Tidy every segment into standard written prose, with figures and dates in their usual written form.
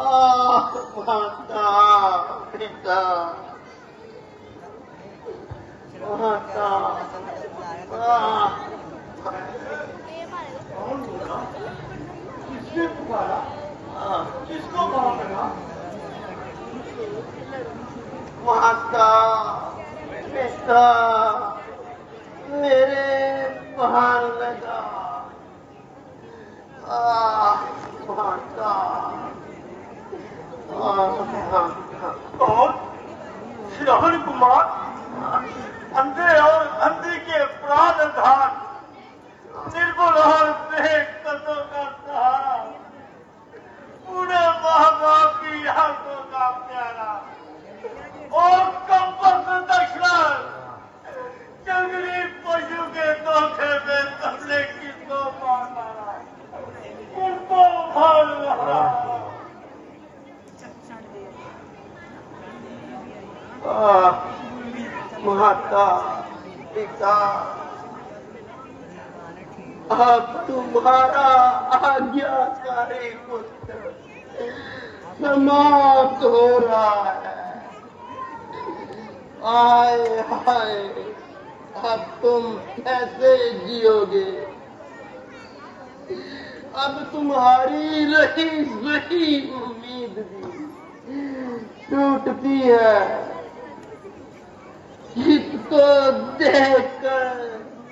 माता पिता माता कौन बोला? किसने पुकारा? किसको कौन लगा? माता पिता मेरे बाहर लगा। माता कौन? श्रवण कुमार? अंधे और अंधी के प्राण आधार, निर्बल और बेकसों का सहारा, पूरे माँ बाप की आंखों का प्यारा और कंपस दशरथ, जंगली पशु के धोखे में तुमने किसको मार डाला? किसको मार डाला? माता पिता अब तुम्हारा आज्ञाकारी पुत्र समाप्त हो रहा है। आए हाय, अब तुम कैसे जियोगे? अब तुम्हारी रही वही उम्मीद भी टूटती है। जिसको देखकर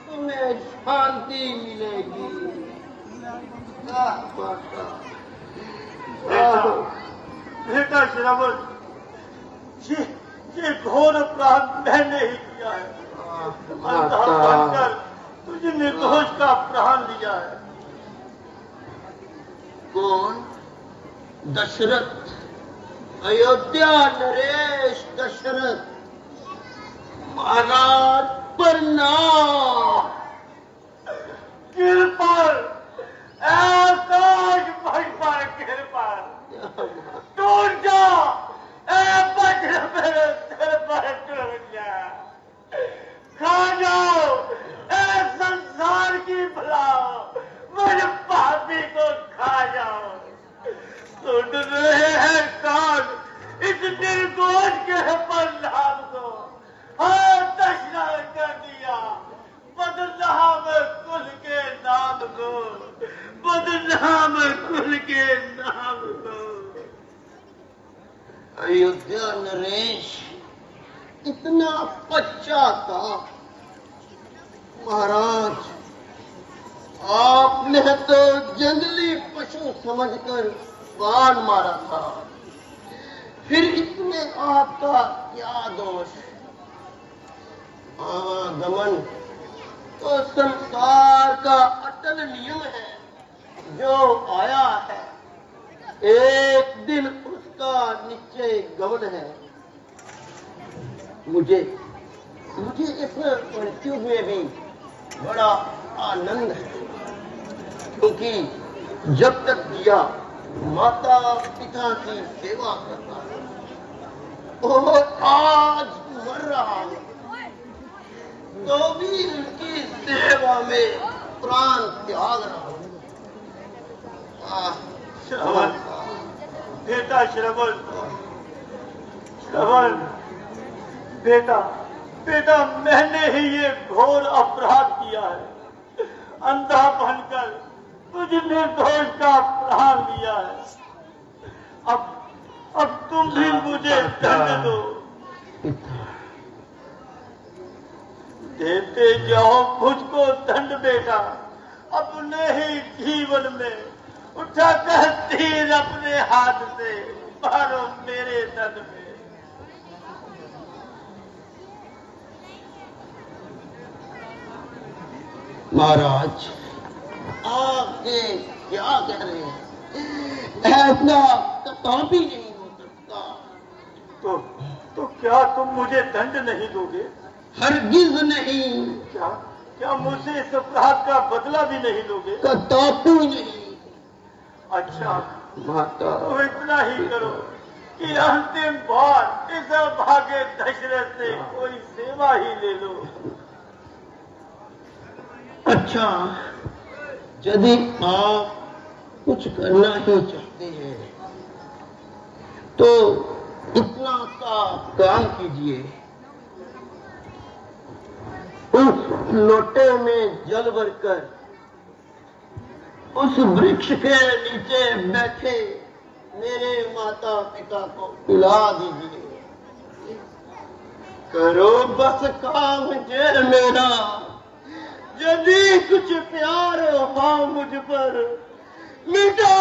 तुम्हें शांति मिलेगी। बेटा श्रवण, ये घोर अपराध मैंने ही किया है। अंधा बनकर तुझे निर्दोष का प्राण लिया है। कौन? दशरथ, अयोध्या नरेश दशरथ। महाराज प्रणाम। गिर पर, आकाश भर पर गिर पर, टूट जा, वज्र मेरे सिर पर टूट जा। खा जाओ संसार की भलाओ, मुझे पापी को खा जाओ। सुन रहे हैं कान इस निर्दोष के परिणाम को। हाँ, दशरथ कर दिया बदनाम कुल के नाम को, बदनाम कुल के नाम को। अयोध्या नरेश इतना पश्चाताप। महाराज, आपने तो जंगली पशु समझकर बाण मारा था, फिर इसमें आपका क्या दोष? आवागमन तो संसार का अटल नियम है। जो आया है एक दिन उसका निश्चय गमन है। मुझे इस मृत्यु में भी बड़ा आनंद है, क्योंकि जब तक जिया माता पिता की सेवा करता है और आज मर रहा है तो भी उनकी सेवा में प्राण त्याग रहा हूं। श्रवण, बेटा श्रवण, श्रवण, बेटा बेटा मैंने ही ये घोर अपराध किया है। अंधा बनकर तुझ निर्दोष का प्राण लिया है। अब तुम भी मुझे दंड दो। देते जाओ मुझको दंड बेटा। अपने ही जीवन में उठाकर तीर अपने हाथ से मारो मेरे तन में। महाराज, आपके क्या कह रहे हैं? ऐसा कभी नहीं हो सकता। तो क्या तुम मुझे दंड नहीं दोगे? हरगिज नहीं। क्या मुझसे इस अपराध का बदला भी नहीं लोगे? कदापि नहीं। अच्छा माता, तो इतना ही करो कि अंतिम बार इस भागे दशरथ से कोई सेवा ही ले लो। अच्छा, यदि आप कुछ करना ही चाहते हैं तो इतना सा काम कीजिए, उस लोटे में जल भरकर उस वृक्ष के नीचे बैठे मेरे माता पिता को पिला दीजिए। करो बस काम जे मेरा, यदि कुछ प्यार हो मुझ पर, मिटा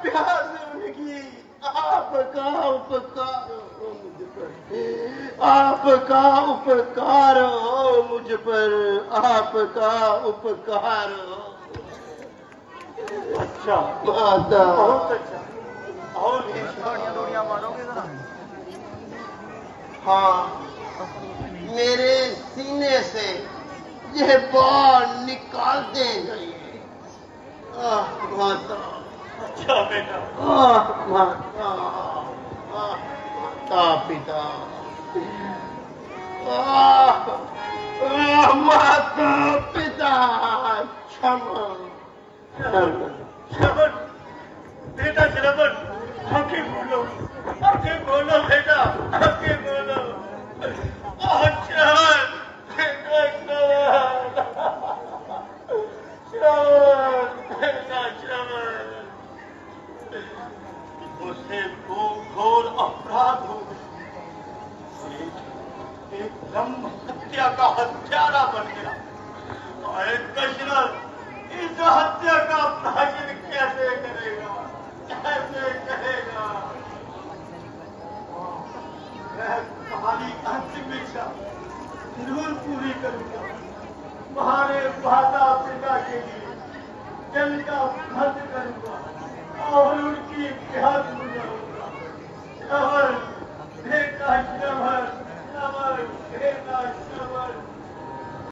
प्यार उनकी, आपका उपकार हो मुझ पर, आपका उपकार हो मुझ पर, आपका उपकार हो। अच्छा, माता, बहुत अच्छा। और भी दौड़ियां मारोगे जरा। हाँ, मेरे सीने से यह बाण निकाल दे गई। माता, अच्छा बेटा। माता, माता पिता, माता पिता, क्षमा, श्रवण बेटा, श्रवण, आंखें खोलो, आंखें खोलो बेटा, आंखें खोलो। अच्छा बेटा, श्रवण बेटा, श्रवण, मुझसे घोर अपराध हो गया। एक ब्रह्म हत्या का हत्यारा बन गया। और दशरथ इस हत्या का प्रायश्चित कैसे करेगा, कैसे करेगा? मैं तुम्हारी अंतिम इच्छा जरूर पूरी करूंगा। तुम्हारे माता पिता के लिए जल का व्रत करूंगा और उनकी प्यास बुझाऊंगा।